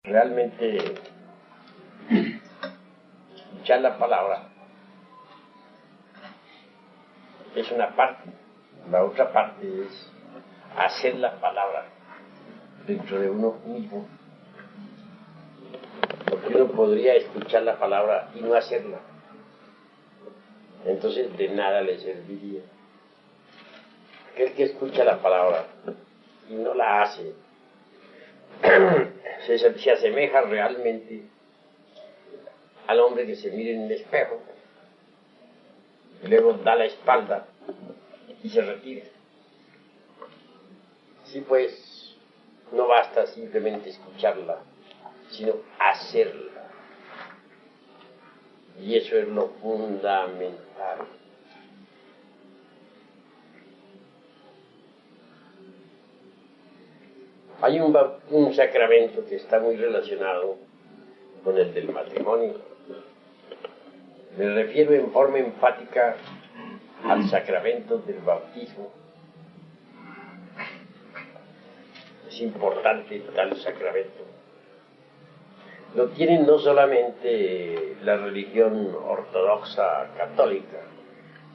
realmente escuchar la palabra es una parte, la otra parte es hacer la palabra dentro de uno mismo, porque uno podría escuchar la palabra y no hacerla, entonces de nada le serviría. Aquel que escucha la palabra y no la hace se asemeja realmente al hombre que se mira en el espejo y luego da la espalda y se retira. Sí, pues no basta simplemente escucharla, sino hacerla, y eso es lo fundamental. Hay un sacramento que está muy relacionado con el del matrimonio. Me refiero en forma enfática al sacramento del bautismo. Es importante tal sacramento. Lo tienen no solamente la religión ortodoxa católica,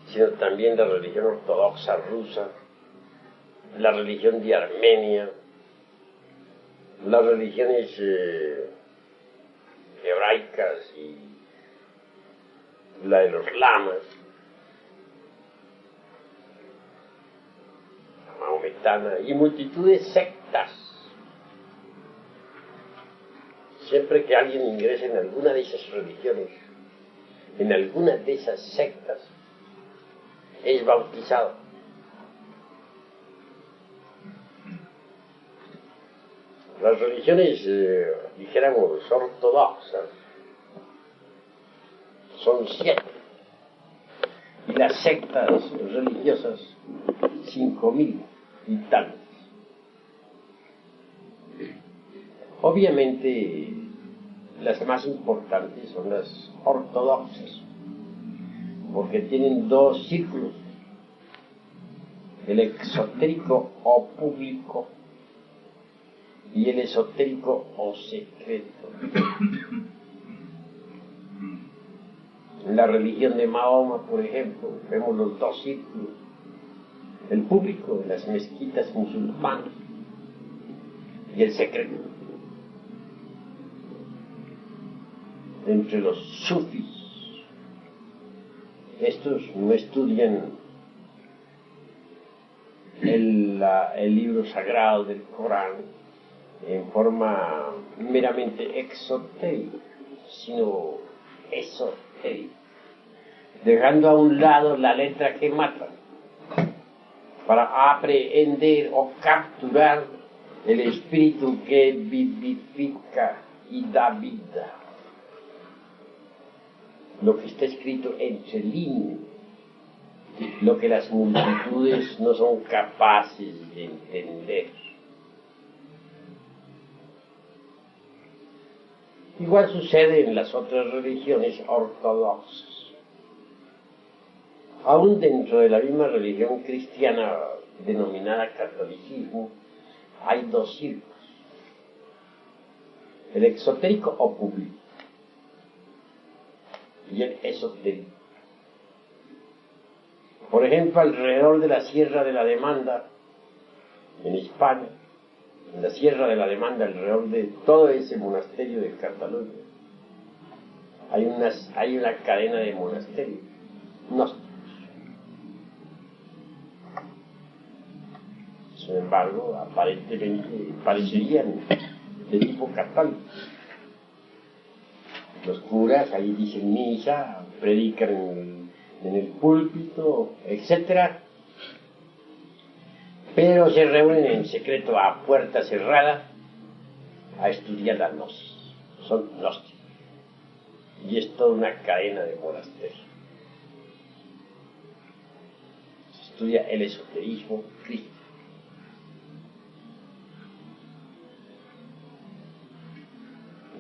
sino también la religión ortodoxa rusa, la religión de Armenia, las religiones hebraicas y la de los lamas, la maometana y multitud de sectas. Siempre que alguien ingresa en alguna de esas religiones, en alguna de esas sectas, es bautizado. Las religiones, dijéramos, ortodoxas, son 7, y las sectas religiosas 5.000 y tantas. Obviamente las más importantes son las ortodoxas, porque tienen 2 círculos, el exotérico o público y el esotérico o secreto. En la religión de Mahoma, por ejemplo, vemos los 2 círculos, el público de las mezquitas musulmanas y el secreto. Entre los sufis, estos no estudian el libro sagrado del Corán en forma meramente exotérica, sino esotérica, dejando a un lado la letra que mata para aprehender o capturar el espíritu que vivifica y da vida. Lo que está escrito entre líneas, lo que las multitudes no son capaces de entender. Igual sucede en las otras religiones ortodoxas. Aún dentro de la misma religión cristiana denominada catolicismo, hay 2 círculos, el exotérico o público y el esotérico. Por ejemplo, alrededor de la Sierra de la Demanda, en España, en la Sierra de la Demanda, alrededor de todo ese monasterio de Cataluña, hay una cadena de monasterios gnósticos. Sin embargo, aparentemente parecerían de tipo católico. Los curas ahí dicen misa, predican en el púlpito, etc. Pero se reúnen en secreto a puerta cerrada a estudiar la gnosis. Son gnósticos. Y es toda una cadena de monasterios. Se estudia el esoterismo cristiano.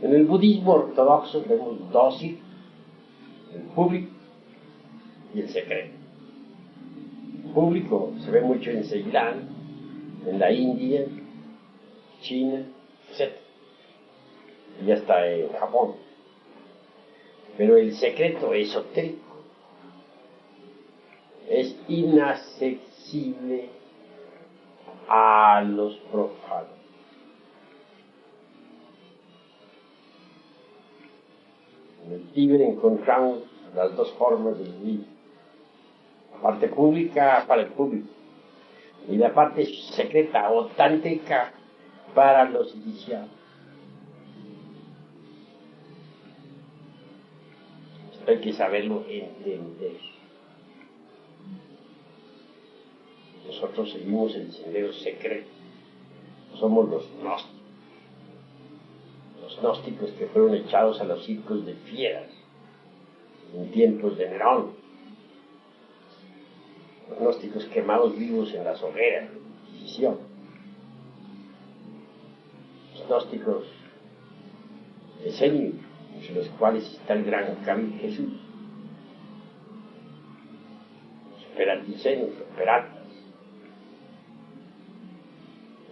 En el budismo ortodoxo vemos 2 círculos, el público y el secreto. El público se ve mucho en Ceilán, en la India, China, etc. y hasta en Japón. Pero el secreto esotérico es inaccesible a los profanos. En el Tíbet encontramos las dos formas de vivir: la parte pública para el público y la parte secreta o tántrica para los iniciados. Esto hay que saberlo entender. Nosotros seguimos el sendero secreto. Somos los gnósticos. Los gnósticos que fueron echados a los circos de fieras en tiempos de Nerón. Los gnósticos quemados vivos en las hogueras de la Inquisición. Los gnósticos esenios, entre los cuales está el gran Camil Jesús. Los peranticenos, los peratas.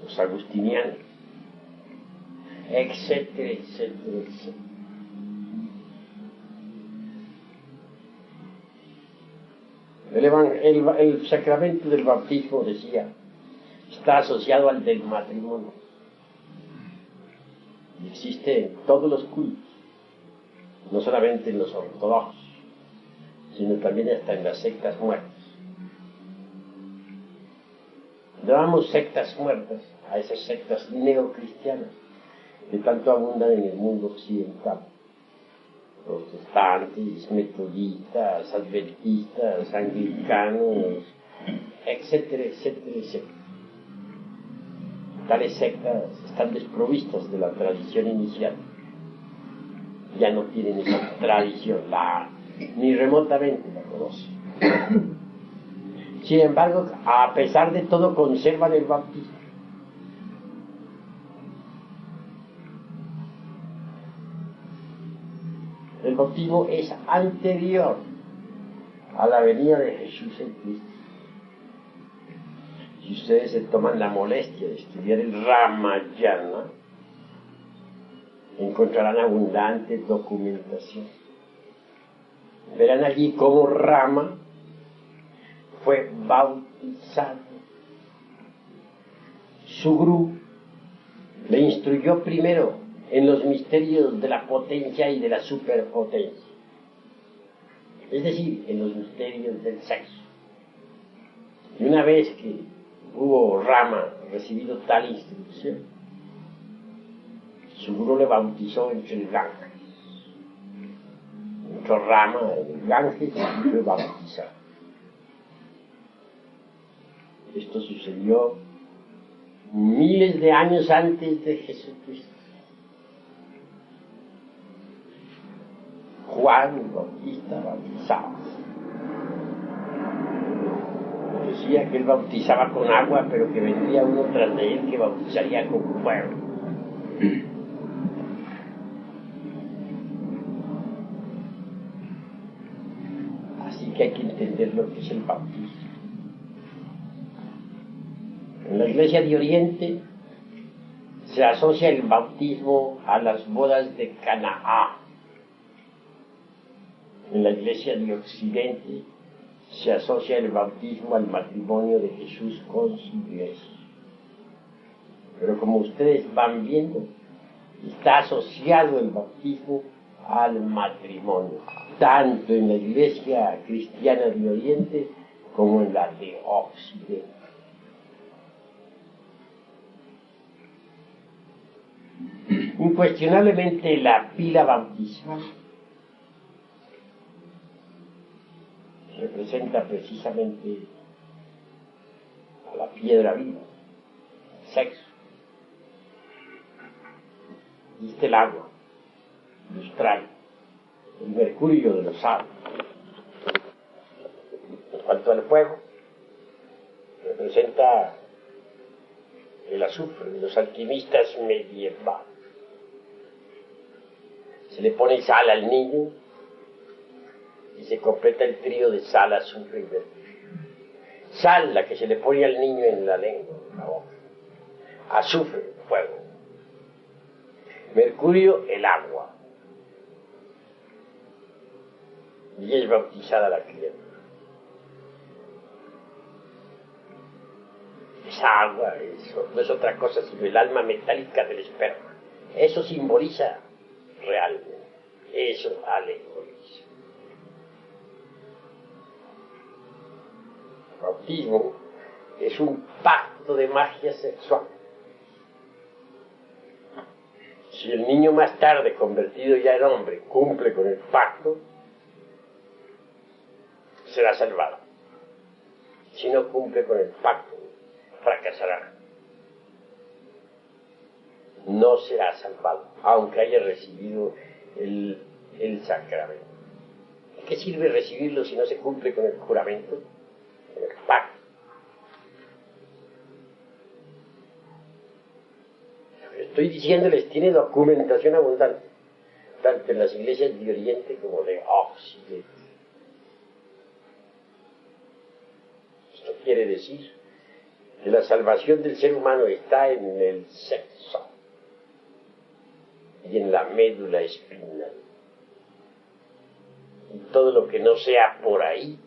Los agustinianos, etcétera, etcétera, etcétera. El sacramento del bautismo, decía, está asociado al del matrimonio y existe en todos los cultos, no solamente en los ortodoxos, sino también hasta en las sectas muertas. Llamamos sectas muertas a esas sectas neocristianas que tanto abundan en el mundo occidental: protestantes, metodistas, adventistas, anglicanos, etcétera, etcétera, etcétera. Tales sectas están desprovistas de la tradición inicial. Ya no tienen esa tradición, ni remotamente la conocen. Sin embargo, a pesar de todo, conservan el bautismo. El bautismo es anterior a la venida de Jesús en Cristo. Si ustedes se toman la molestia de estudiar el Ramayana, encontrarán abundante documentación. Verán allí cómo Rama fue bautizado. Su gurú le instruyó primero en los misterios de la potencia y de la superpotencia, es decir, en los misterios del sexo. Y una vez que hubo Rama recibido tal instrucción, su gurú le bautizó entre el Ganges. Entró Rama en el Ganges y fue bautizado. Esto sucedió miles de años antes de Jesucristo. Juan el Bautista bautizaba. Decía que él bautizaba con agua, pero que vendría uno tras de él que bautizaría con fuego. Así que hay que entender lo que es el bautismo. En la Iglesia de Oriente se asocia el bautismo a las bodas de Canaá. En la Iglesia de Occidente se asocia el bautismo al matrimonio de Jesús con su Iglesia. Pero como ustedes van viendo, está asociado el bautismo al matrimonio, tanto en la Iglesia cristiana de Oriente como en la de Occidente. Incuestionablemente la pila bautismal representa precisamente a la piedra viva, el sexo. Existe el agua, lustral, el mercurio de los sabios. En cuanto al fuego, representa el azufre de los alquimistas medievales. Se le pone sal al niño y se completa el trío de sal, azufre y mercurio. Sal, la que se le pone al niño en la lengua, en la boca. Azufre, fuego. Mercurio, el agua. Y es bautizada la criatura. Esa agua no es otra cosa sino el alma metálica del esperma. Eso simboliza realmente. Eso alegoriza. El bautismo es un pacto de magia sexual. Si el niño más tarde, convertido ya en hombre, cumple con el pacto, será salvado. Si no cumple con el pacto, fracasará. No será salvado, aunque haya recibido el sacramento. ¿De qué sirve recibirlo si no se cumple con el juramento, con el pacto? Estoy diciéndoles, tiene documentación abundante, tanto en las iglesias de Oriente como de Occidente. Esto quiere decir que la salvación del ser humano está en el sexo y en la médula espinal. Y todo lo que no sea por ahí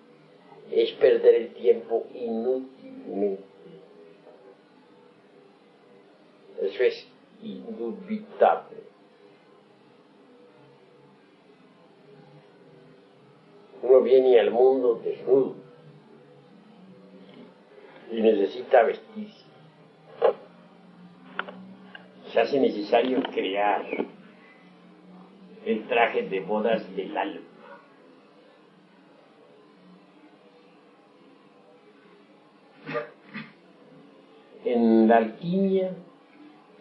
es perder el tiempo inútilmente. Eso es indubitable. Uno viene al mundo desnudo y necesita vestirse. Se hace necesario crear el traje de bodas del alma. En la alquimia,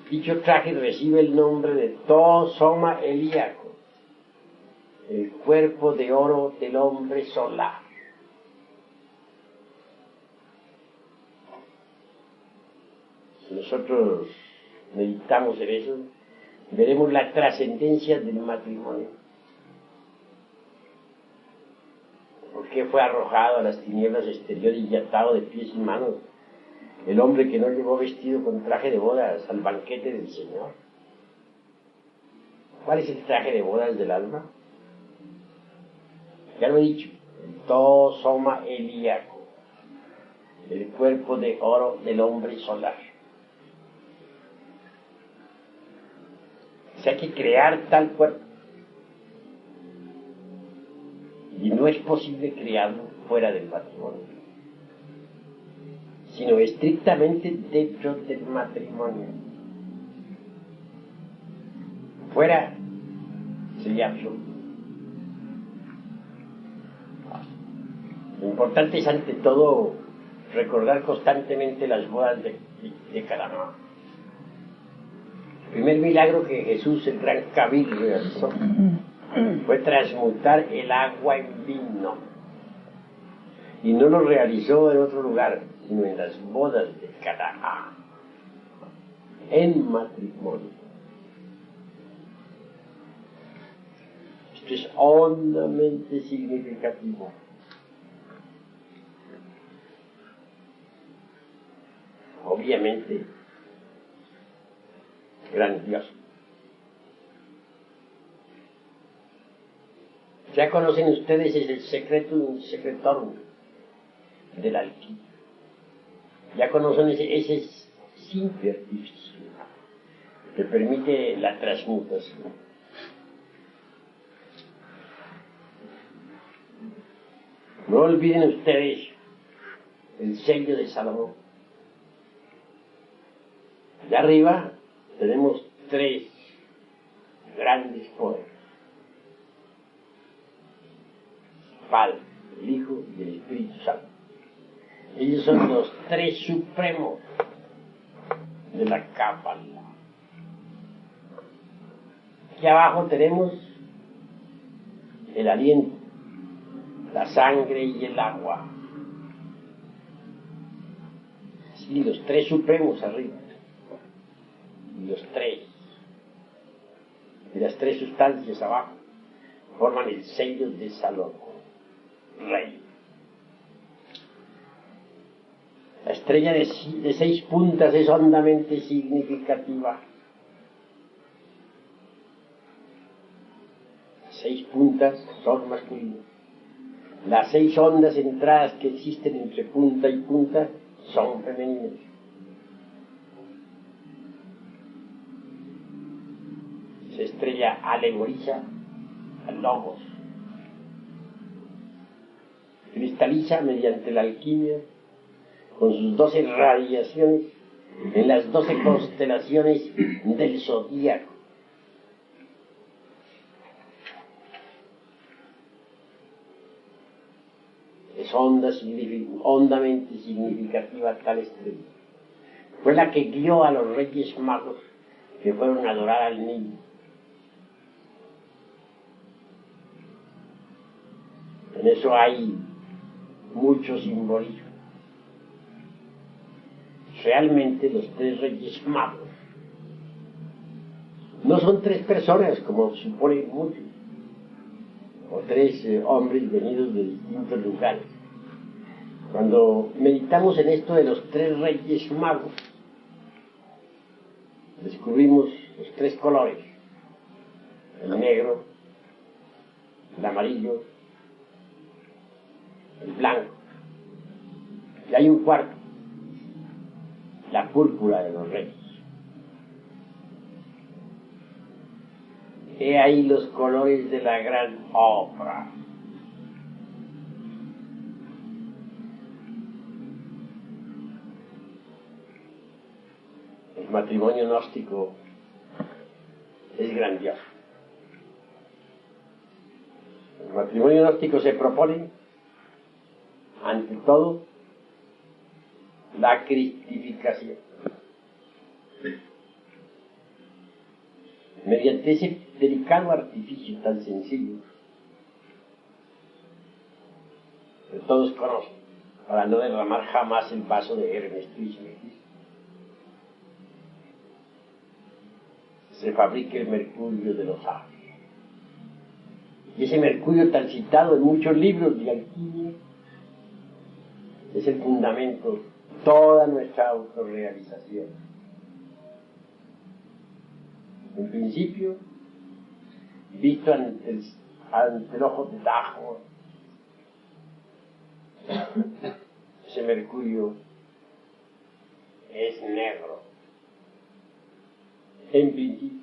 dicho traje recibe el nombre de Soma Helíaco, el cuerpo de oro del hombre solar. Si nosotros meditamos en eso, veremos la trascendencia del matrimonio. ¿Por qué fue arrojado a las tinieblas exteriores y atado de pies y manos el hombre que no llegó vestido con traje de bodas al banquete del Señor? ¿Cuál es el traje de bodas del alma? Ya lo he dicho, el Soma Helíaco, el cuerpo de oro del hombre solar. O sea, hay que crear tal cuerpo. Y no es posible crearlo fuera del matrimonio, sino estrictamente dentro del matrimonio. Fuera sería absurdo. Lo importante es ante todo recordar constantemente las bodas de Caná. El primer milagro que Jesús, el gran Kabir, realizó fue transmutar el agua en vino. Y no lo realizó en otro lugar, sino en las bodas de Caná, en matrimonio. Esto es hondamente significativo. Obviamente, grandioso. Ya conocen ustedes el secretum secretorum de la alquimia. Ya conocen ese simple artificio que permite la transmutación. No olviden ustedes el sello de Salomón. De arriba tenemos 3 grandes poderes: Padre, el Hijo y el Espíritu Santo. Ellos son los 3 supremos de la Cábala. Aquí abajo tenemos el aliento, la sangre y el agua. Sí, los 3 supremos arriba. Y los 3. Y las 3 sustancias abajo forman el sello de Salomón, rey. La estrella de 6 puntas es hondamente significativa. 6 puntas son masculinos. Las 6 ondas centradas que existen entre punta y punta son femeninas. Se estrella alegoriza al logos. Cristaliza mediante la alquimia con sus 12 radiaciones en las 12 constelaciones del zodíaco. Es hondamente significativa tal estrella. Fue la que guió a los Reyes Magos que fueron a adorar al niño. En eso hay mucho simbolismo. Realmente los 3 Reyes Magos no son 3 personas como suponen muchos, o 3 hombres venidos de distintos lugares. Cuando meditamos en esto de los 3 Reyes Magos, descubrimos los 3 colores: el negro, el amarillo, el blanco. Y hay un cuarto: la púrpura de los reyes. He ahí los colores de la gran obra. El matrimonio gnóstico es grandioso. El matrimonio gnóstico se propone, ante todo, la cristificación. Mediante ese delicado artificio tan sencillo que todos conocen, para no derramar jamás el vaso de Hermes Trismegisto, se fabrica el mercurio de los sabios. Y ese mercurio tan citado en muchos libros de alquimia es el fundamento de toda nuestra autorrealización. En principio, visto ante el ojo de Tajo, ese mercurio es negro. En principio,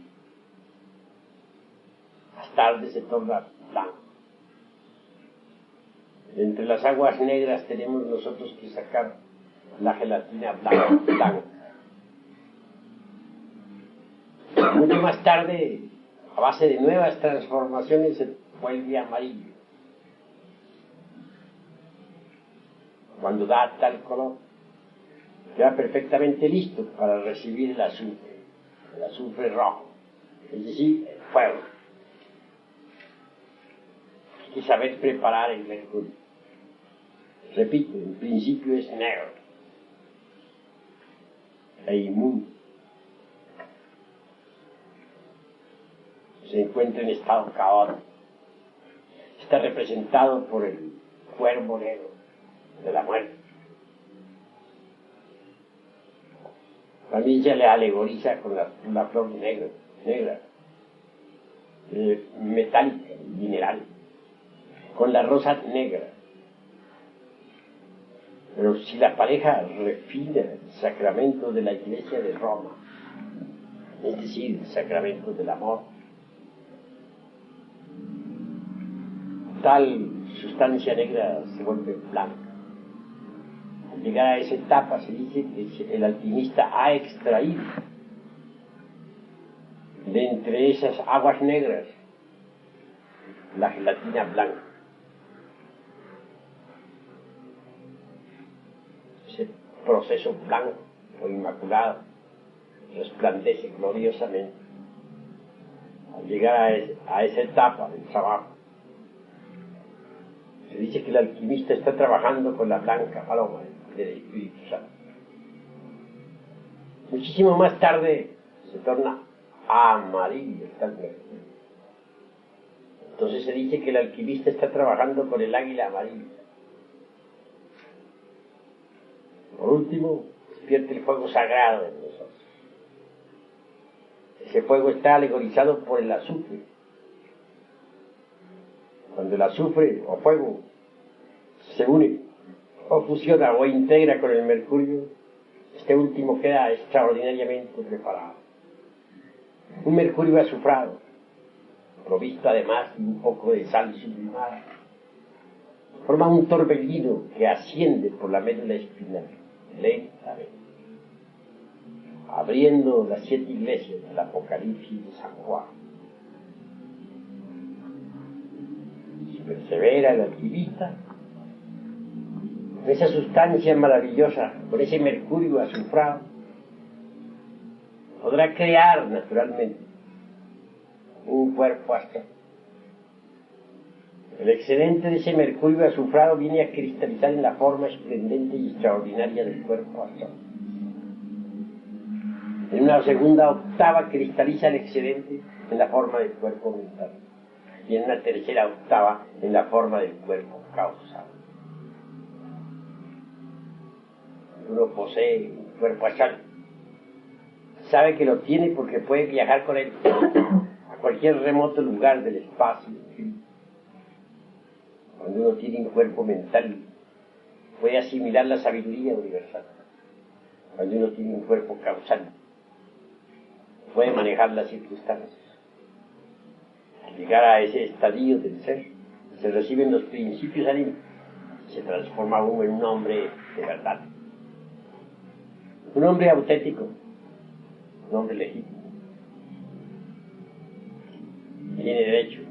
más tarde se torna blanco. Entre las aguas negras tenemos nosotros que sacar la gelatina blanca. Mucho más tarde, a base de nuevas transformaciones, se vuelve amarillo. Cuando da tal color, queda perfectamente listo para recibir el azufre rojo, es decir, el fuego. Hay que saber preparar el mercurio. Repito, en principio es negro e inmundo. Se encuentra en estado caótico. Está representado por el cuervo negro de la muerte. También se le alegoriza con la flor negra, metálica, mineral, con la rosa negra. Pero si la pareja refina el sacramento de la Iglesia de Roma, es decir, el sacramento del amor, tal sustancia negra se vuelve blanca. Al llegar a esa etapa se dice que el alquimista ha extraído de entre esas aguas negras la gelatina blanca. Ese proceso blanco o inmaculado resplandece gloriosamente. Al llegar a esa etapa del trabajo, se dice que el alquimista está trabajando con la blanca paloma del Espíritu Santo. Muchísimo más tarde se torna amarillo tal mercurio. Entonces se dice que el alquimista está trabajando con el águila amarilla. Por último, despierta el fuego sagrado en nosotros. Ese fuego está alegorizado por el azufre. Cuando el azufre o fuego se une o fusiona o integra con el mercurio, este último queda extraordinariamente preparado. Un mercurio azufrado, provisto además de un poco de sal sublimada, forma un torbellino que asciende por la médula espinal lentamente, abriendo las 7 iglesias del Apocalipsis de San Juan. Si persevera el alquimista, con esa sustancia maravillosa, con ese mercurio azufrado, podrá crear naturalmente un cuerpo astral. El excedente de ese mercurio azufrado viene a cristalizar en la forma esplendente y extraordinaria del cuerpo astral. En una segunda octava cristaliza el excedente en la forma del cuerpo mental, y en una tercera octava en la forma del cuerpo causal. Uno posee un cuerpo astral, sabe que lo tiene porque puede viajar con él a cualquier remoto lugar del espacio. Cuando uno tiene un cuerpo mental, puede asimilar la sabiduría universal. Cuando uno tiene un cuerpo causal, puede manejar las circunstancias. Al llegar a ese estadio del ser, se reciben los principios anímicos, se transforma uno en un hombre de verdad, un hombre auténtico, un hombre legítimo. Tiene derecho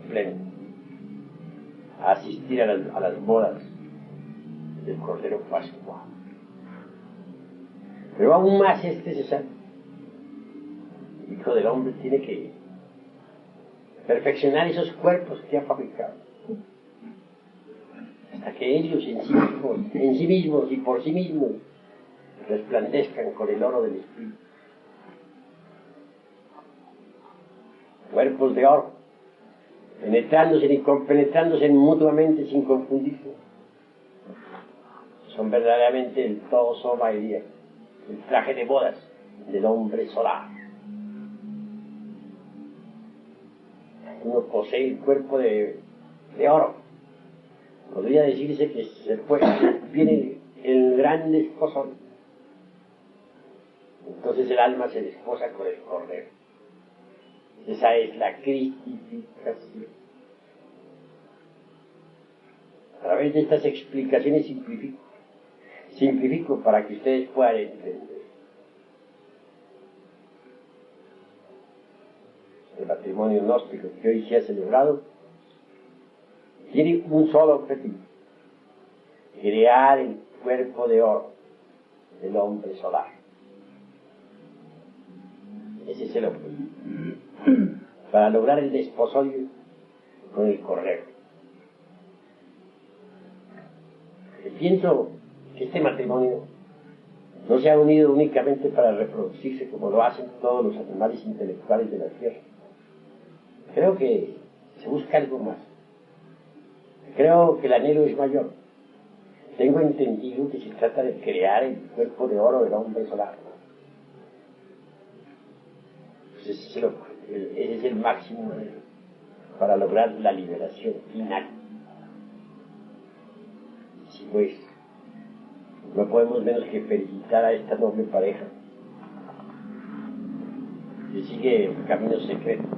pleno a asistir a las bodas del Cordero Pascual. Pero aún más es necesario. El Hijo del Hombre tiene que perfeccionar esos cuerpos que ha fabricado, hasta que ellos en sí mismos y por sí mismos resplandezcan con el oro del Espíritu. Cuerpos de oro, penetrándose y compenetrándose mutuamente sin confundirse. Son verdaderamente el todo soma el traje de bodas del hombre solar. Uno posee el cuerpo de oro. Podría decirse que viene el gran desposón. Entonces el alma se desposa con el Cordero. Esa es la cristificación. A través de estas explicaciones simplifico para que ustedes puedan entender. El matrimonio gnóstico que hoy se ha celebrado tiene un solo objetivo: crear el cuerpo de oro del hombre solar. Ese es el objetivo, para lograr el desposorio con el Cordero. Pienso que este matrimonio no se ha unido únicamente para reproducirse como lo hacen todos los animales intelectuales de la tierra. Creo que se busca algo más. Creo que el anhelo es mayor. Tengo entendido que se trata de crear el cuerpo de oro del hombre solar. Pues ese es el máximo para lograr la liberación final. Sí, pues, no podemos menos que felicitar a esta noble pareja que sigue el camino secreto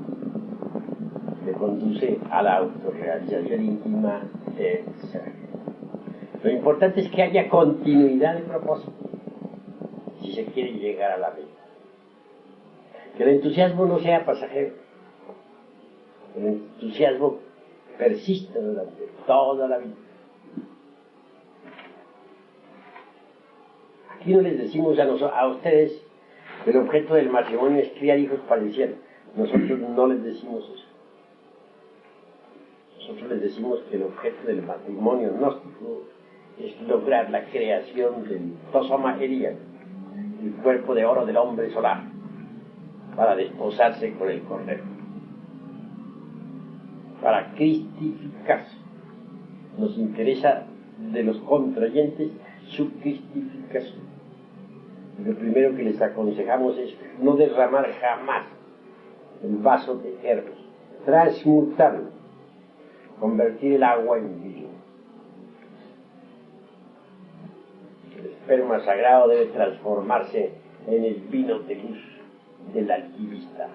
que conduce a la autorrealización íntima del ser. Lo importante es que haya continuidad de propósito si se quiere llegar a la meta. Que el entusiasmo no sea pasajero, que el entusiasmo persista durante toda la vida. Aquí no les decimos a ustedes que el objeto del matrimonio es criar hijos para el cielo. Nosotros no les decimos eso. Nosotros les decimos que el objeto del matrimonio gnóstico es lograr la creación del tosoma erian, el cuerpo de oro del hombre solar, para desposarse con el Cordero, para cristificarse. Nos interesa de los contrayentes su cristificación. Lo primero que les aconsejamos es no derramar jamás el vaso de Eros, transmutarlo convertir el agua en vino. El esperma sagrado debe transformarse en el vino de luz del alquimista.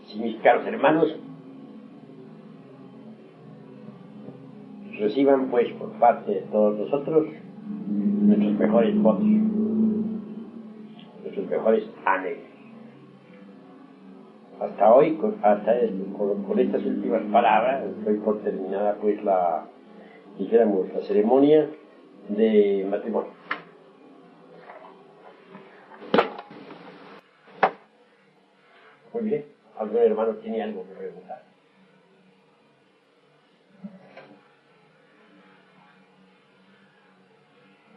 Si mis caros hermanos reciban pues por parte de todos nosotros nuestros mejores votos, nuestros mejores anhelos. Hasta hoy, con estas últimas palabras, doy por terminada pues la ceremonia de matrimonio. Muy bien, ¿algún hermano tiene algo que preguntar?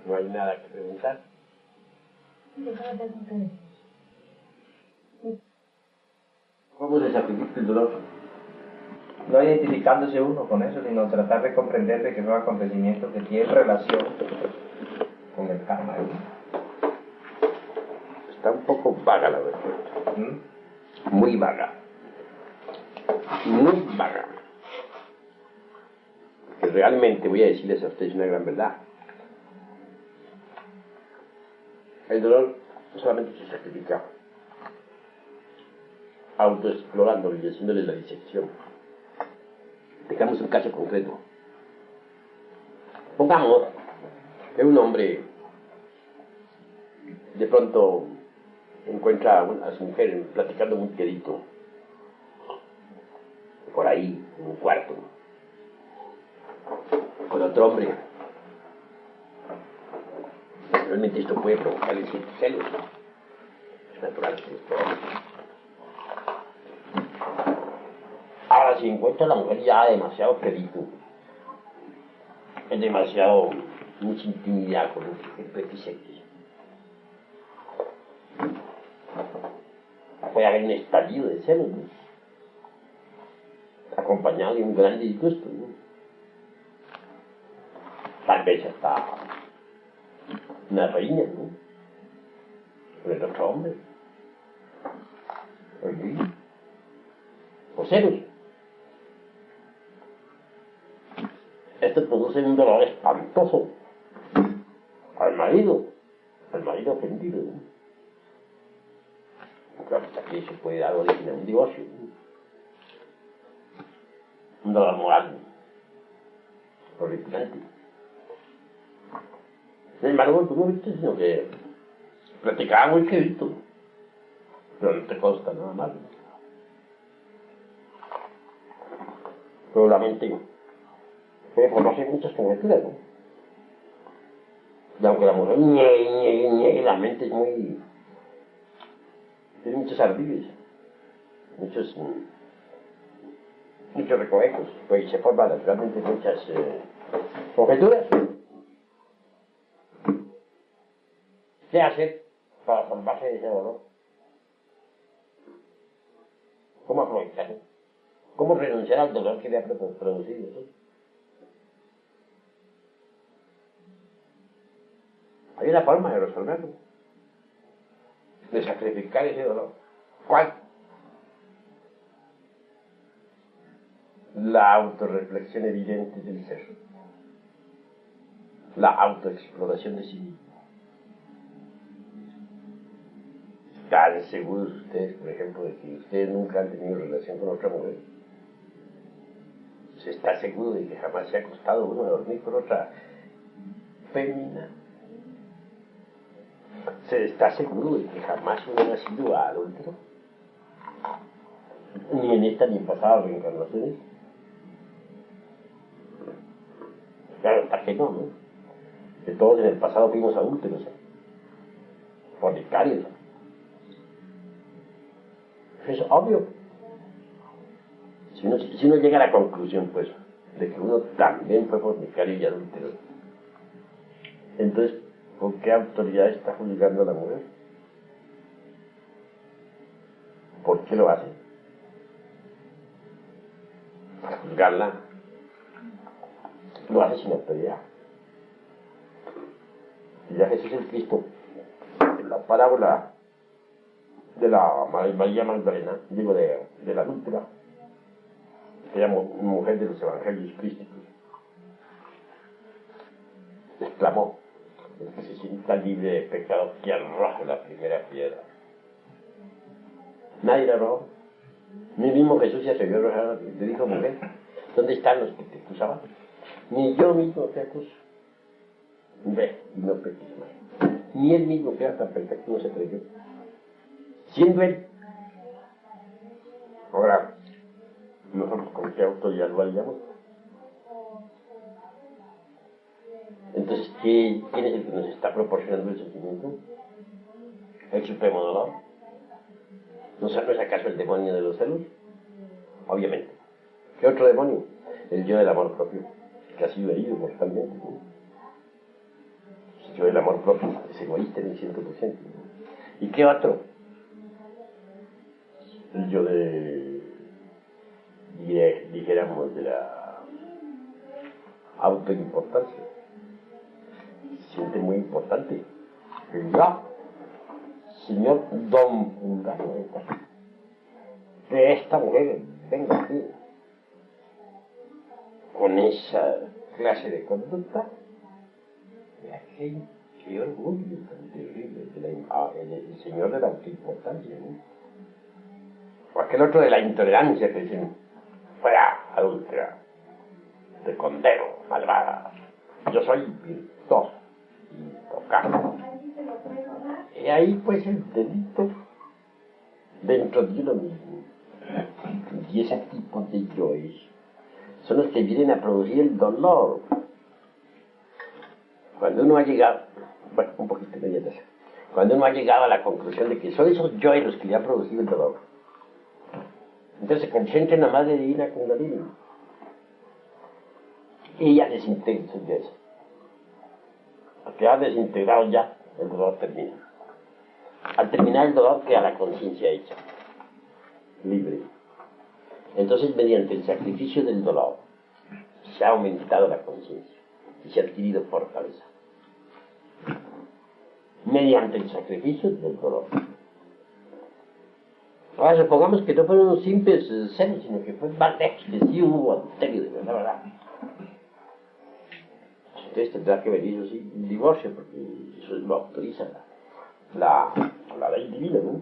No hay nada que preguntar. ¿Cómo se sacrifica el dolor? No identificándose uno con eso, sino tratar de comprender de que son acontecimientos que tienen relación con el karma. Está un poco vaga la respuesta. Muy vaga. Muy vaga. Que realmente voy a decirles a ustedes una gran verdad. El dolor solamente se sacrifica autoexplorándolo y haciéndole la disección. Tengamos un caso concreto. Pongamos que un hombre de pronto encuentra a su mujer platicando muy quedito por ahí en un cuarto con otro hombre. Realmente esto puede provocarle ciertos celos. Es natural que esto. Ahora, si encuentra a la mujer ya demasiado quedito, es demasiado, mucha intimidad con el pretisecto. Puede haber un estallido de celos, ¿no? Acompañado de un grande disgusto, ¿no? Tal vez hasta una reina, ¿no? Con el otro hombre. Oye, o celos. Esto produce un dolor espantoso al marido ofendido, ¿no? Claro, hasta aquí se puede dar origen a un divorcio, ¿no? Un dolor moral, horripilante. Sin embargo, tú no viste, sino que platicaba muy quedito, pero no te consta nada más. Pero la mente puede formarse muchas conjeturas, ¿no? Y aunque la mujer niegue, la mente es muy... tiene muchos ardillos, muchos recovecos, pues se forman naturalmente muchas conjeturas. ¿Qué hacer para formarse de ese dolor? ¿Cómo aprovecharlo? ¿Cómo renunciar al dolor que le ha producido eso? Hay una forma de resolverlo, de sacrificar ese dolor. ¿Cuál? La autorreflexión evidente del ser, la autoexploración de sí mismo. ¿Están seguros ustedes, por ejemplo, de que ustedes nunca han tenido relación con otra mujer? ¿Se está seguro de que jamás se ha acostado uno a dormir con otra fémina? ¿Se está seguro de que jamás uno ha sido adúltero? Ni en esta ni en pasadas reencarnaciones. Claro, está que no, ¿no? Que todos en el pasado fuimos adúlteros, fornicarios. Es obvio. Si uno llega a la conclusión, pues, de que uno también fue fornicario y adúltero, entonces, ¿con qué autoridad está juzgando a la mujer? ¿Por qué lo hace? Para juzgarla. Lo hace sin autoridad. Y ya Jesús el Cristo, la parábola de la María Magdalena, digo de la adúltera, que era mujer de los evangelios crísticos, exclamó: el que se sienta libre de pecado, que arroje la primera piedra. Nadie la arrojó. Ni mismo Jesús se atrevió a arrojar. Le dijo: mujer, ¿dónde están los que te acusaban? Ni yo mismo te acuso. Ve, y no peques más. Ni él mismo, que era tan perfecto, no se atrevió, siendo él. Ahora, nosotros con qué autoridad lo haríamos. Entonces, ¿quién es el que nos está proporcionando el sentimiento? El supremo dolor. ¿No es acaso el demonio de los celos? Obviamente. ¿Qué otro demonio? El yo del amor propio, que ha sido herido mortalmente. El yo del amor propio es egoísta en el 100%. ¿Y qué otro? El yo dijéramos, de la autoimportancia. Se siente muy importante. El yo, señor Don Fulano, que esta mujer venga aquí con esa clase de conducta, qué orgullo tan terrible el señor de la autoimportancia, ¿no? O aquel otro de la intolerancia que dicen: fuera, adúltera, te condeno, malvada, yo soy virtuoso, intocable. Y ahí pues el delito dentro de uno mismo. Y ese tipo de yoes son los que vienen a producir el dolor. Cuando uno ha llegado, bueno, un poquito inmediato, cuando uno ha llegado a la conclusión de que son esos yoes los que le han producido el dolor, entonces se concentra en la Madre Divina Kundalini y ella desintegra esos yoes. Porque ha desintegrado ya, el dolor termina. Al terminar el dolor queda la conciencia hecha, libre. Entonces, mediante el sacrificio del dolor, se ha aumentado la conciencia y se ha adquirido fortaleza. Mediante el sacrificio del dolor. Ahora, supongamos que no fueron unos simples celos, sino que fue más de que sí hubo adulterio, de verdad. Entonces tendrá que venir, eso sí, un divorcio, porque eso lo autoriza la ley divina, ¿no?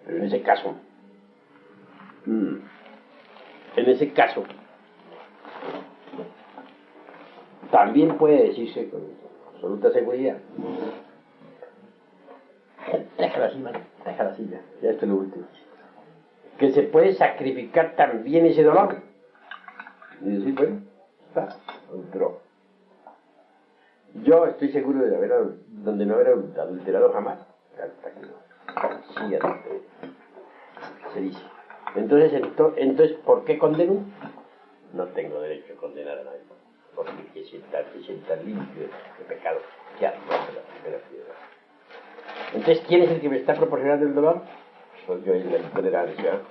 Pero en ese caso, también puede decirse con absoluta seguridad: déjala así, man, déjala así, ya esto es lo último, que se puede sacrificar también ese dolor y decir: bueno, está, pero yo estoy seguro de donde no haber adulterado jamás, hasta que sí adulteré, se dice. Entonces, ¿por qué condeno? No tengo derecho a condenar a nadie, porque que sienta limpio de pecado, que arroje la primera piedra. Entonces, ¿quién es el que me está proporcionando el dolor? Soy yo, en la intolerancia,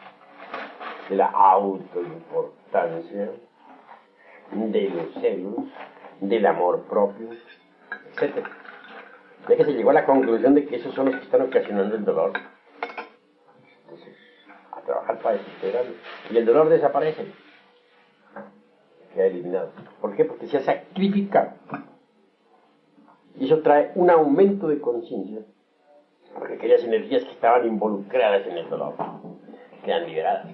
de la autoimportancia, de los celos, del amor propio, etc. Ya que se llegó a la conclusión de que esos son los que están ocasionando el dolor, entonces, a trabajar para desintegrarlo. Y el dolor desaparece, queda eliminado. ¿Por qué? Porque se ha sacrificado. Y eso trae un aumento de conciencia, porque aquellas energías que estaban involucradas en el dolor quedan liberadas.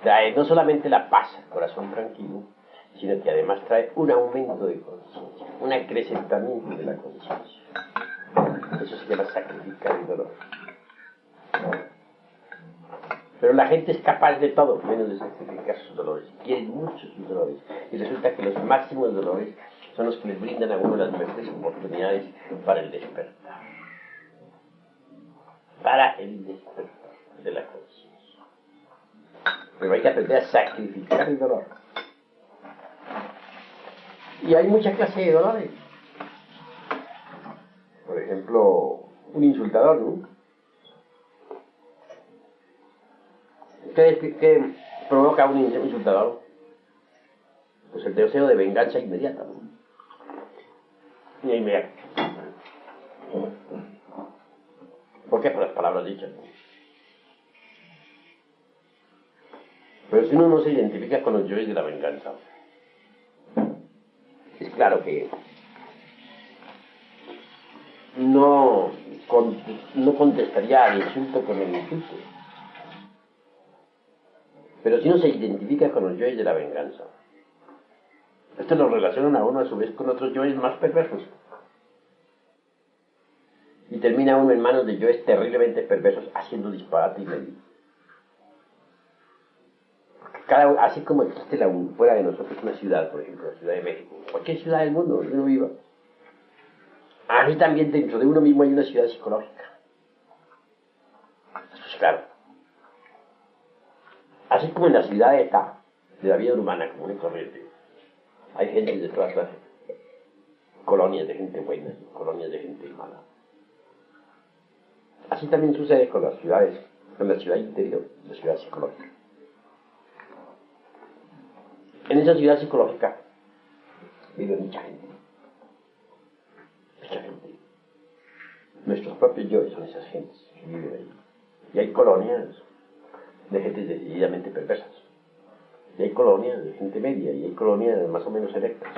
Trae no solamente la paz, el corazón tranquilo, sino que además trae un aumento de conciencia, un acrecentamiento de la conciencia. Eso se llama sacrificar el dolor. Pero la gente es capaz de todo, menos de sacrificar sus dolores. Quieren mucho sus dolores. Y resulta que los máximos dolores son los que les brindan a uno las mejores oportunidades para el despertar. Para el despertar de la conciencia. Pero hay que aprender a sacrificar el dolor. Y hay mucha clase de dolores. Por ejemplo, un insultador, ¿no? ¿Qué provoca un insultador? Pues el deseo de venganza inmediata, ¿no? Inmediata. ¿Por qué? Por las palabras dichas. Pero si uno no se identifica con los yoes de la venganza, es claro que no contestaría al insulto con el insulto. Pero si uno se identifica con los yoes de la venganza, esto lo relacionan a uno a su vez con otros yoes más perversos. Y termina uno en manos de yoes terriblemente perversos haciendo disparate y medio. Así como existe fuera de nosotros una ciudad, por ejemplo, la Ciudad de México, cualquier ciudad del mundo donde uno viva, así también dentro de uno mismo hay una ciudad psicológica. Eso es claro. Así como en la ciudad de la vida humana común y corriente, hay gente de todas clases, colonias de gente buena, colonias de gente mala. Así también sucede con las ciudades, con la ciudad interior, la ciudad psicológica. En esa ciudad psicológica vive mucha gente. Mucha gente. Nuestros propios yoes son esas gentes que viven ahí. Y hay colonias de gente decididamente perversas. Y hay colonias de gente media. Y hay colonias más o menos erectas.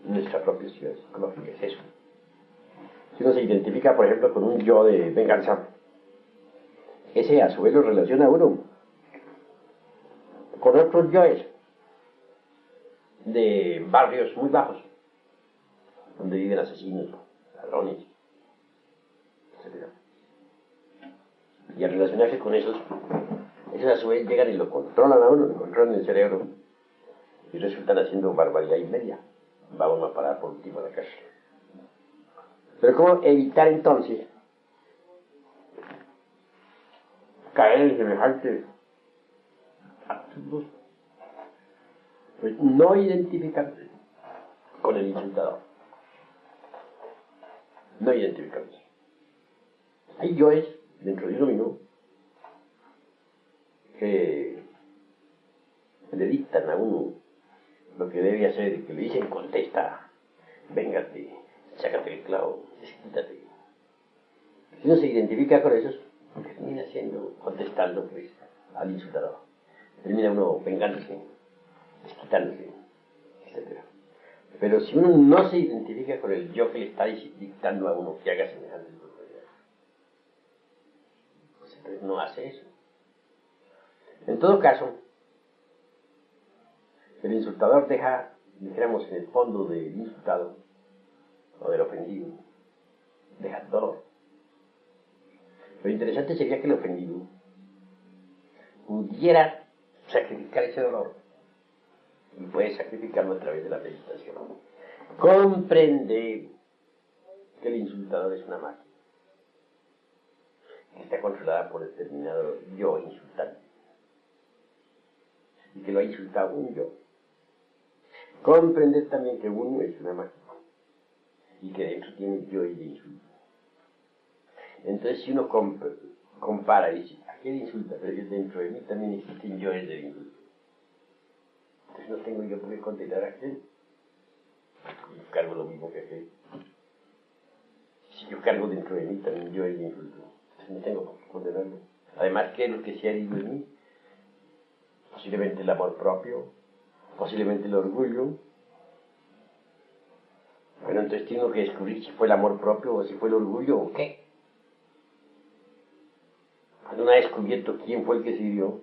Nuestra propia ciudad psicológica es eso. Si uno se identifica, por ejemplo, con un yo de venganza, ese a su vez lo relaciona a uno con otros yoes de barrios muy bajos, donde viven asesinos, ladrones, etc. Y al relacionarse con esos a su vez llegan y lo controlan a uno, lo controlan el cerebro, y resultan haciendo barbaridad y media. Va uno a parar por último a la cárcel. Pero ¿cómo evitar entonces caer en semejante absurdos? Pues no identificarse con el insultador. No identificarse. Hay yoes dentro de uno mismo que le dictan a uno lo que debe hacer, y que le dicen contesta, véngate, sácate el clavo, desquítate. Si uno se identifica con esos, termina contestando pues al insultador. Termina uno vengándose, desquitándose, etc. Pero si uno no se identifica con el yo que le está dictando a uno que haga semejantes barbaridades, pues entonces no hace eso. En todo caso, el insultador deja, dijéramos, en el fondo del insultado o del ofendido, deja dolor. Lo interesante sería que el ofendido pudiera sacrificar ese dolor, y puede sacrificarlo a través de la meditación. Comprende que el insultador es una máquina que está controlada por determinado yo insultante, y que lo ha insultado un yo. Comprender también que uno es una máquina y que dentro tiene yo y de insulto. Entonces, si uno compara y dice, aquel insulta, pero yo dentro de mí también existen yoes de insulto. Entonces no tengo yo por qué condenar a aquel. Yo cargo lo mismo que aquel. Si yo cargo dentro de mí también yoes de insulto, entonces no tengo por qué condenarlo. Además, ¿qué es lo que se ha herido en mí? Posiblemente el amor propio, posiblemente el orgullo. Bueno, entonces tengo que descubrir si fue el amor propio o si fue el orgullo o qué. Cuando uno ha descubierto quién fue el que se hirió,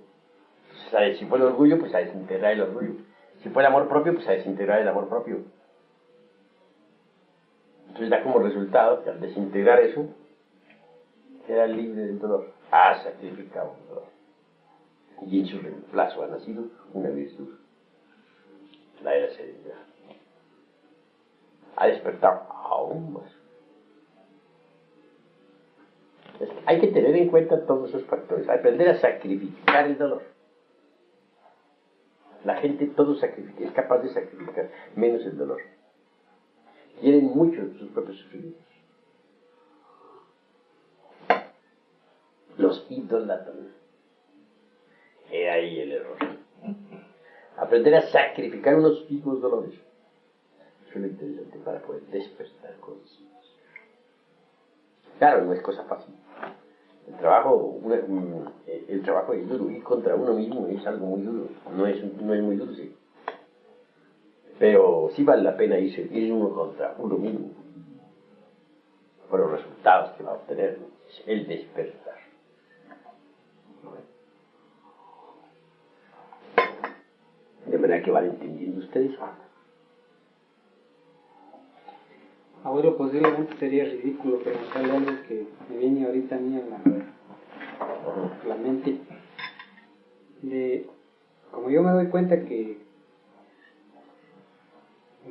si fue el orgullo, pues a desintegrar el orgullo. Si fue el amor propio, pues a desintegrar el amor propio. Entonces da como resultado que al desintegrar eso, queda libre del dolor. Ha sacrificado el dolor. Y en su reemplazo ha nacido una virtud, la de la serenidad. Ha despertado aún más. Entonces, hay que tener en cuenta todos esos factores, aprender a sacrificar el dolor. La gente todo sacrifica, es capaz de sacrificar, menos el dolor. Quieren mucho sus propios sufrimientos. Los idolatran. He ahí el error. Aprender a sacrificar unos mismos dolores. Eso es lo interesante para poder despertar conciencia. Claro, no es cosa fácil. El trabajo es duro, ir contra uno mismo es algo muy duro, no es muy duro, sí. Pero sí vale la pena ir uno contra uno mismo, por los resultados que va a obtener, es el despertar. De manera que van entendiendo ustedes. Abuelo, posiblemente sería ridículo preguntarle algo que me viene ahorita a mí a la mente. Como yo me doy cuenta que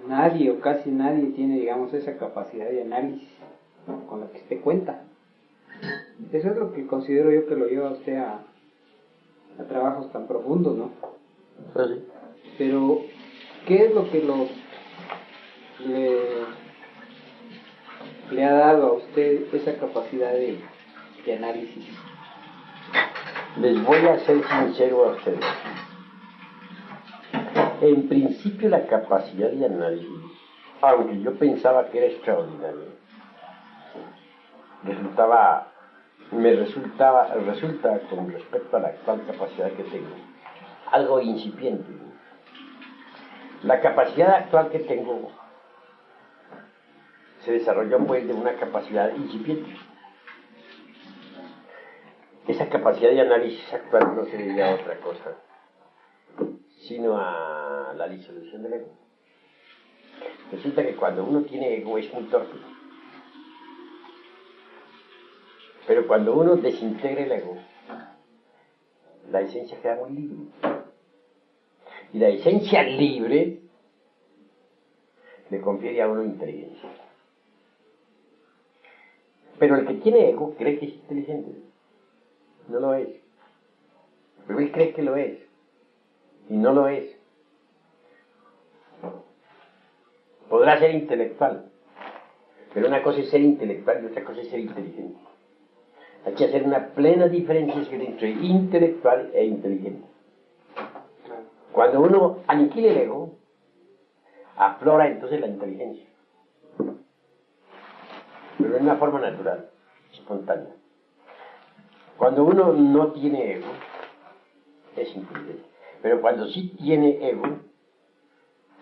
nadie o casi nadie tiene, digamos, esa capacidad de análisis con la que usted cuenta. Eso es lo que considero yo que lo lleva a usted a trabajos tan profundos, ¿no? Sí. Pero, ¿qué es lo que le ha dado a usted esa capacidad de análisis? Les voy a ser sincero a ustedes. En principio la capacidad de análisis, aunque yo pensaba que era extraordinaria, resulta con respecto a la actual capacidad que tengo, algo incipiente. La capacidad actual que tengo se desarrolló pues de una capacidad incipiente. Esa capacidad de análisis actual no se debe a otra cosa, sino a la disolución del ego. Resulta que cuando uno tiene ego es muy torpe. Pero cuando uno desintegra el ego, la esencia queda muy libre. Y la esencia libre le confiere a uno inteligencia. Pero el que tiene ego cree que es inteligente. No lo es. Pero él cree que lo es. Y no lo es. Podrá ser intelectual. Pero una cosa es ser intelectual y otra cosa es ser inteligente. Hay que hacer una plena diferenciación entre intelectual e inteligente. Cuando uno aniquila el ego, aflora entonces la inteligencia. Pero de una forma natural, espontánea. Cuando uno no tiene ego, es inteligente. Pero cuando sí tiene ego,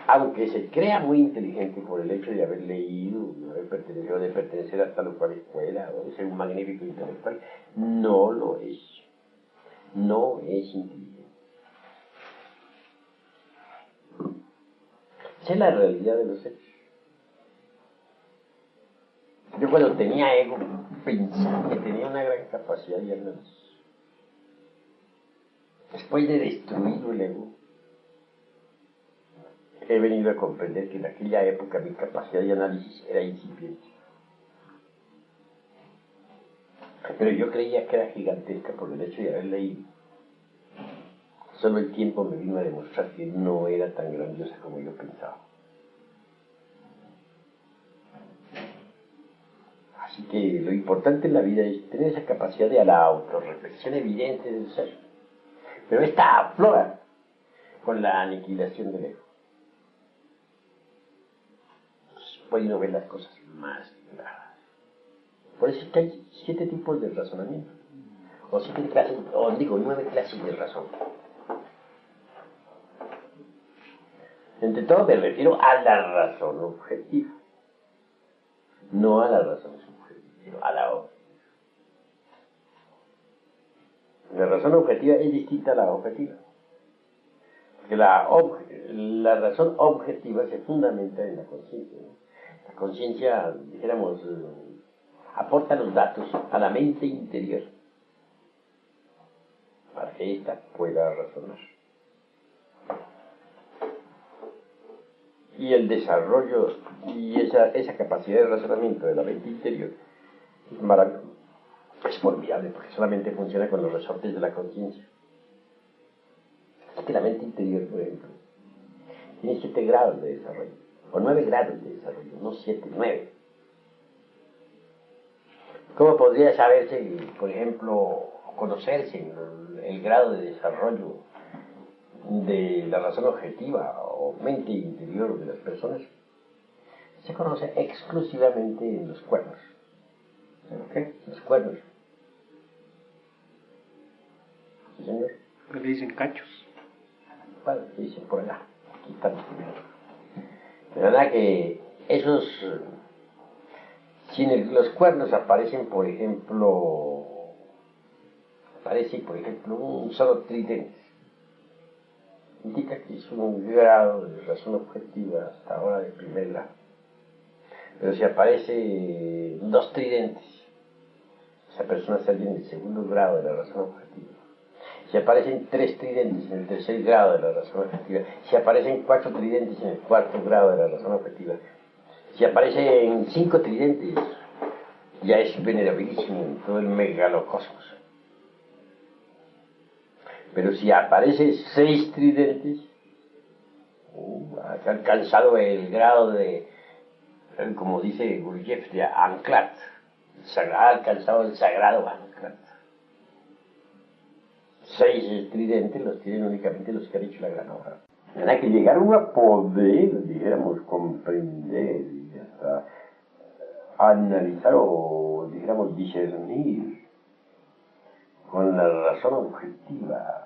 aunque se crea muy inteligente por el hecho de haber leído, de pertenecer a tal o cual escuela, o de ser un magnífico intelectual, no lo es. No es inteligente. Esa es la realidad de los hechos. Yo cuando tenía ego, pensaba que tenía una gran capacidad de análisis. Después de destruido el ego, he venido a comprender que en aquella época mi capacidad de análisis era incipiente. Pero yo creía que era gigantesca por el hecho de haber leído. Solo el tiempo me vino a demostrar que no era tan grandiosa como yo pensaba. Así que lo importante en la vida es tener esa capacidad de la autorreflexión evidente del ser. Pero esta aflora con la aniquilación del ego. Puede uno ver las cosas más claras. Por eso es que hay 7 tipos de razonamiento. O 7 clases, o digo 9 clases de razón. Entre todo me refiero a la razón objetiva. No a la razón subjetiva, sino a la objetiva. La razón objetiva es distinta a la objetiva. Porque la razón objetiva se fundamenta en la conciencia. La conciencia, dijéramos, aporta los datos a la mente interior para que ésta pueda razonar. Y el desarrollo y esa capacidad de razonamiento de la mente interior es maravilloso. Es formidable porque solamente funciona con los resortes de la conciencia. Es que la mente interior, por ejemplo, tiene 7 grados de desarrollo, o 9 grados de desarrollo, no 7, 9. ¿Cómo podría saberse, por ejemplo, conocerse el grado de desarrollo de la razón objetiva o mente interior de las personas? Se conoce exclusivamente en los cuernos. ¿Pero qué? Los cuernos. Sí, señor. Que le dicen cachos. Bueno, dicen por allá. Aquí estamos primero. De verdad que esos... Si en los cuernos aparecen, por ejemplo... Aparece, por ejemplo, un solo tridente. Indica que es un grado de razón objetiva hasta ahora de primer grado. Pero si aparece dos tridentes, esa persona es alguien del segundo grado de la razón objetiva. Si aparecen tres tridentes en el tercer grado de la razón objetiva, si aparecen cuatro tridentes en el cuarto grado de la razón objetiva, si aparecen cinco tridentes, ya es venerabilísimo en todo el megalocosmos. Pero si aparece seis tridentes, ha alcanzado el grado de, como dice Gurdjieff, de Anklat, ha alcanzado el sagrado Anklat. Seis tridentes los tienen únicamente los que han hecho la gran obra. Nada que llegaron a poder, dijéramos, comprender y hasta analizar o, dijéramos, discernir con la razón objetiva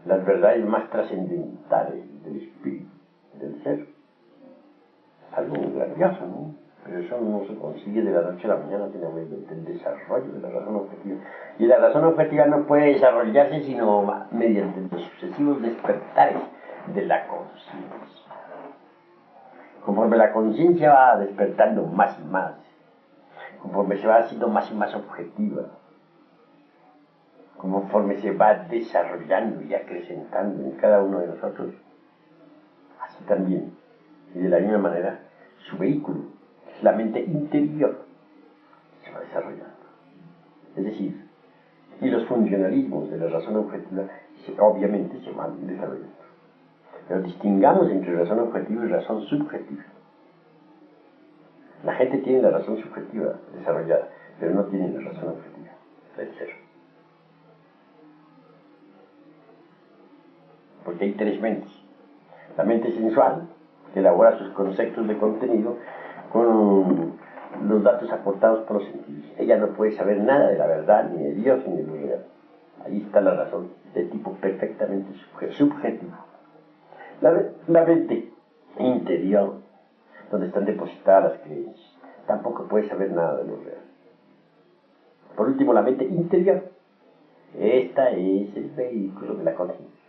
las verdades más trascendentales del espíritu, del ser. Es algo grandioso, ¿no? Pero eso no se consigue de la noche a la mañana, sino mediante el desarrollo de la razón objetiva. Y la razón objetiva no puede desarrollarse sino mediante los sucesivos despertares de la conciencia. Conforme la conciencia va despertando más y más, conforme se va haciendo más y más objetiva, conforme se va desarrollando y acrecentando en cada uno de nosotros, así también, y de la misma manera, su vehículo, que es la mente interior, se va desarrollando. Es decir, y los funcionalismos de la razón objetiva obviamente se van desarrollando. Pero distingamos entre razón objetiva y razón subjetiva. La gente tiene la razón subjetiva desarrollada, pero no tiene la razón objetiva del ser. Porque hay tres mentes. La mente sensual, que elabora sus conceptos de contenido con los datos aportados por los sentidos. Ella no puede saber nada de la verdad, ni de Dios, ni de lo real. Ahí está la razón, de tipo perfectamente subjetivo. La mente interior, donde están depositadas las creencias, tampoco puede saber nada de lo real. Por último, la mente interior. Esta es el vehículo de la conciencia.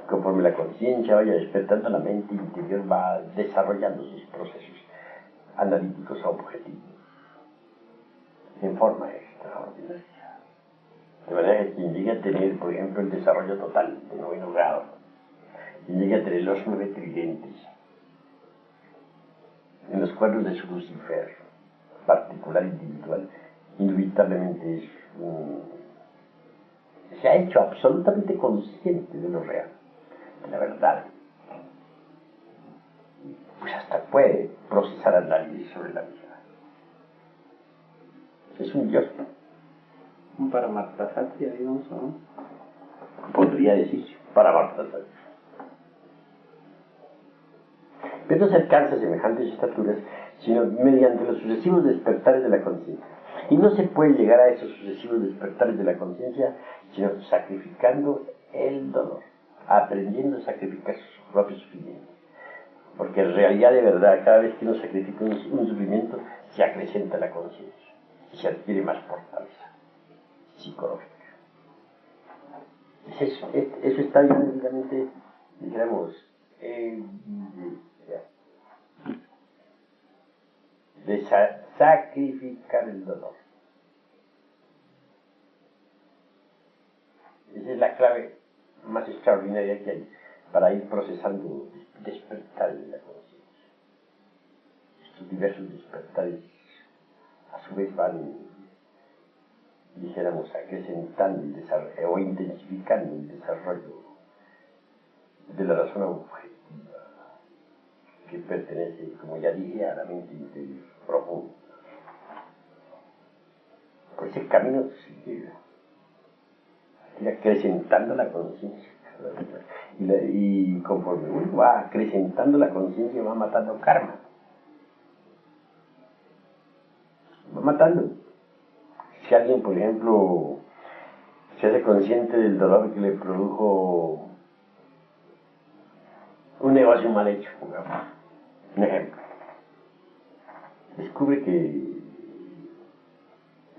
Conforme la conciencia vaya despertando, la mente interior va desarrollando sus procesos analíticos objetivos en forma extraordinaria. De manera que quien llegue a tener, por ejemplo, el desarrollo total de noveno grado, quien llegue a tener los 9 tridentes en los cuadros de su Lucifer, particular individual, indubitablemente se ha hecho absolutamente consciente de lo real, de la verdad. Pues hasta puede procesar análisis sobre la misma. Es un Dios. Un Paramartasatya, digamos, ¿no? Podría decirse, Paramartasatya. Pero no se alcanza a semejantes estaturas, sino mediante los sucesivos despertares de la conciencia. Y no se puede llegar a esos sucesivos despertares de la conciencia, sino sacrificando el dolor, aprendiendo a sacrificar sus propios sufrimientos. Porque en realidad, de verdad, cada vez que uno sacrifica un sufrimiento, se acrecenta la conciencia y se adquiere más fortaleza psicológica. Eso está evidentemente, dijéramos, de sacrificar el dolor. Esa es la clave más extraordinaria que hay para ir procesando despertares de la conciencia. Estos diversos despertares a su vez van, dijéramos, acrecentando el desarrollo o intensificando el desarrollo de la razón objetiva que pertenece, como ya dije, a la mente interior profunda. Por ese camino sigue acrecentando la conciencia. Y conforme uno va acrecentando la conciencia, va matando karma. Va matando. Si alguien, por ejemplo, se hace consciente del dolor que le produjo un negocio mal hecho, pongamos, un ejemplo, descubre que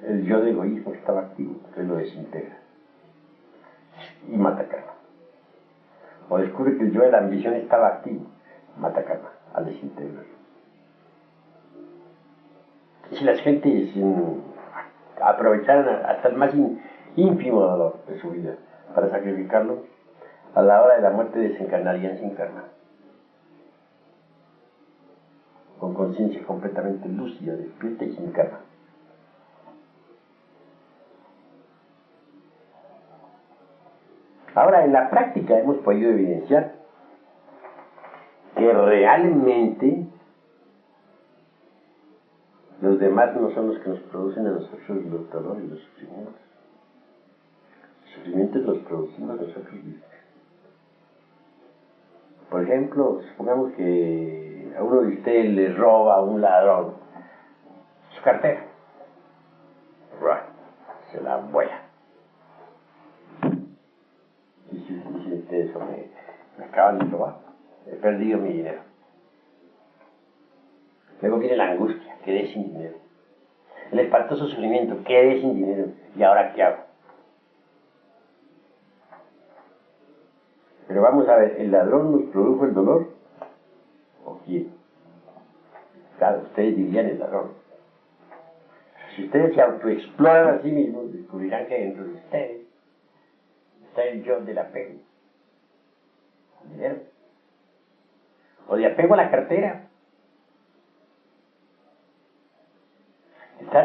el yo de egoísmo estaba activo, entonces lo desintegra y mata karma. O descubre que el yo de la ambición estaba activo, mata karma al desintegrarlo. Y si las gentes aprovecharan hasta el más ínfimo dolor de su vida para sacrificarlo, a la hora de la muerte desencarnarían sin karma, con conciencia completamente lúcida, despierta y sin karma. Ahora, en la práctica hemos podido evidenciar que realmente los demás no son los que nos producen a nosotros los dolores y los sufrimientos. Los sufrimientos los producimos nosotros mismos. Por ejemplo, supongamos que a uno de ustedes le roba a un ladrón su cartera. Se la vuela. Y si ustedes me acaban de robar, he perdido mi dinero. Luego viene la angustia, quedé sin dinero. El espantoso sufrimiento, quedé sin dinero. ¿Y ahora qué hago? Pero vamos a ver, ¿el ladrón nos produjo el dolor? ¿O quién? Claro, ustedes dirían el ladrón. Si ustedes se autoexploran a sí mismos, descubrirán que dentro de ustedes está el yo del apego al dinero. O de apego a la cartera.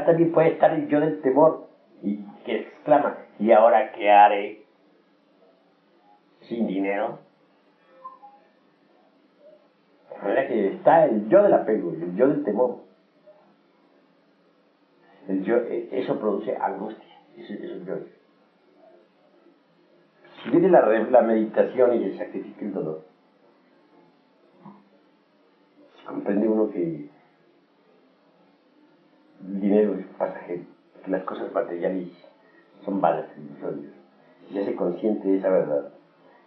También puede estar el yo del temor, y que exclama, ¿y ahora qué haré sin dinero? De manera que está el yo del apego, el yo del temor. Eso produce angustia, eso es yo. Si viene la meditación y se sacrifica el dolor, se comprende uno que el dinero es pasajero, que las cosas materiales son vanas, ilusorias. Si se hace consciente de esa verdad,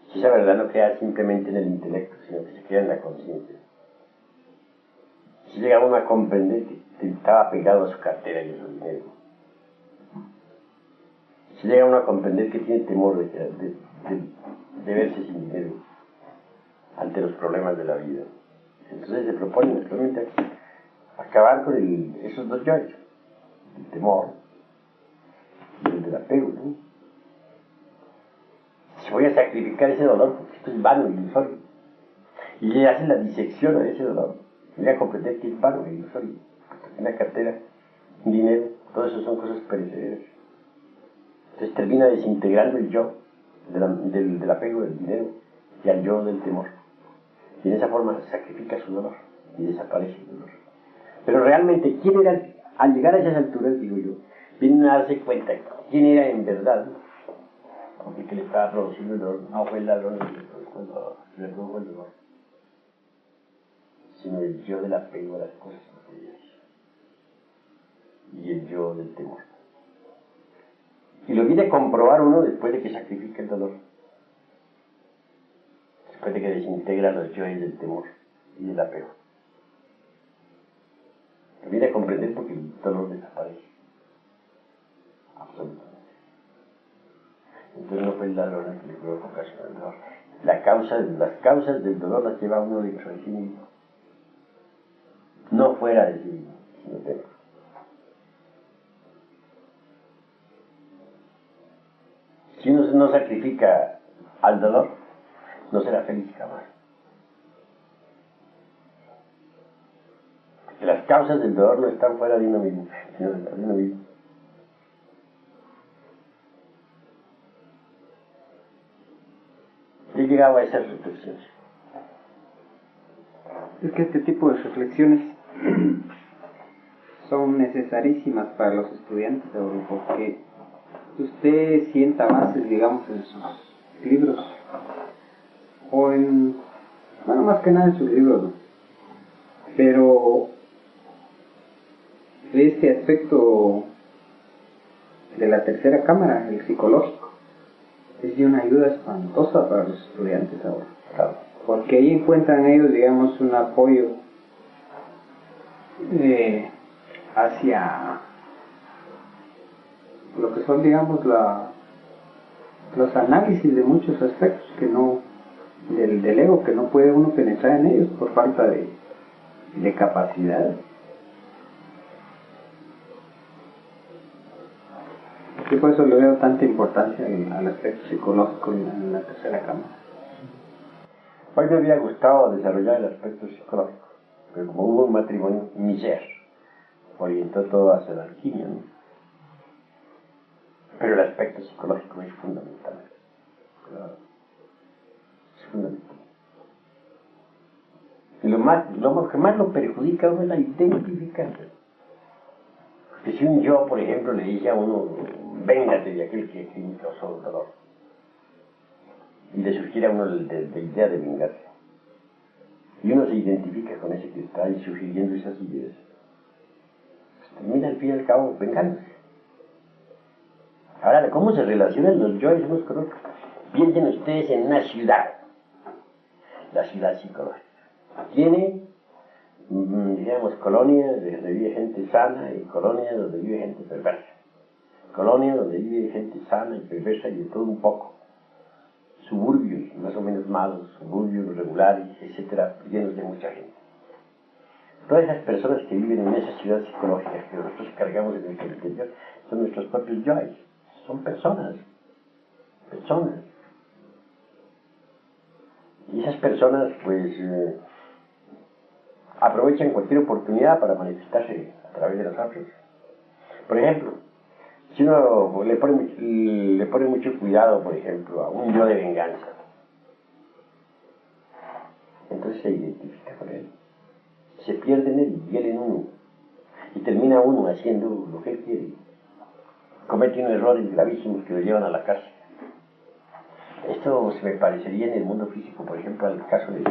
si esa verdad no queda simplemente en el intelecto, sino que se queda en la conciencia, si llega uno a comprender que estaba pegado a su cartera y a su dinero, si llega uno a comprender que tiene temor de verse sin dinero ante los problemas de la vida, entonces se propone naturalmente acabar con esos dos yoes, el temor y el del apego, ¿no? Si voy a sacrificar ese dolor, porque esto es vano y ilusorio, y le hacen la disección a ese dolor, voy a comprender que es vano e ilusorio, porque una cartera, un dinero, todo eso son cosas perecederas. Entonces termina desintegrando el yo del apego del dinero y al yo del temor. Y en esa forma sacrifica su dolor y desaparece el dolor. Pero realmente, ¿quién era, al llegar a esas alturas, digo yo, vienen a darse cuenta quién era en verdad el que le estaba produciendo el dolor? No fue el ladrón el que le produjo el dolor, sino el yo del apego a las cosas materiales y el yo del temor. Y lo viene a comprobar uno después de que sacrifica el dolor, después de que desintegra los yoes del temor y del apego. Lo viene a comprender porque el dolor desaparece absolutamente. Entonces no fue el ladrón el que le provocó el dolor. Las causas del dolor las lleva uno dentro de sí mismo, no fuera de sí mismo, sino dentro. Si uno no sacrifica al dolor, no será feliz jamás. Porque las causas del dolor no están fuera de uno mismo, sino dentro de uno mismo. He llegado a esas reflexiones. Es que este tipo de reflexiones son necesarísimas para los estudiantes, porque usted sienta bases, digamos, en sus libros, o más que nada en sus libros, ¿no? Pero de este aspecto de la tercera cámara, el psicológico, es de una ayuda espantosa para los estudiantes ahora. Claro. Porque ahí encuentran ellos, digamos, un apoyo hacia lo que son, digamos, los análisis de muchos aspectos que no, del ego, que no puede uno penetrar en ellos por falta de capacidad. Yo por eso le veo tanta importancia al aspecto psicológico en la tercera cámara. Hoy me había gustado desarrollar el aspecto psicológico, pero como hubo un matrimonio, mi ser orientó todo hacia la alquimia, ¿no? Pero el aspecto psicológico es fundamental. Claro. Es fundamental. Y lo que más lo perjudica a uno es la identificación. Porque si un yo, por ejemplo, le dice a uno, véngate de aquel que causó el dolor, y le surgiera a uno la idea de vengarse, y uno se identifica con ese que está ahí sugiriendo esas ideas, pues termina al fin y al cabo vengándose. Ahora, ¿cómo se relacionan los yoes unos con otros? Piensen ustedes en una ciudad, la ciudad psicológica. Tiene, digamos, colonias donde vive gente sana y colonias donde vive gente perversa. Colonias donde vive gente sana y perversa y de todo un poco. Suburbios más o menos malos, suburbios regulares, etcétera, llenos de mucha gente. Todas esas personas que viven en esa ciudad psicológica que nosotros cargamos en nuestro interior son nuestros propios yoes. Son personas. Y esas personas, pues, aprovechan cualquier oportunidad para manifestarse a través de nosotros. Por ejemplo, si uno le pone mucho cuidado, por ejemplo, a un yo de venganza, entonces se identifica con él. Se pierde en él y él en uno. Y termina uno haciendo lo que él quiere. Comete unos errores gravísimos que lo llevan a la cárcel. Esto se me parecería en el mundo físico, por ejemplo, al caso de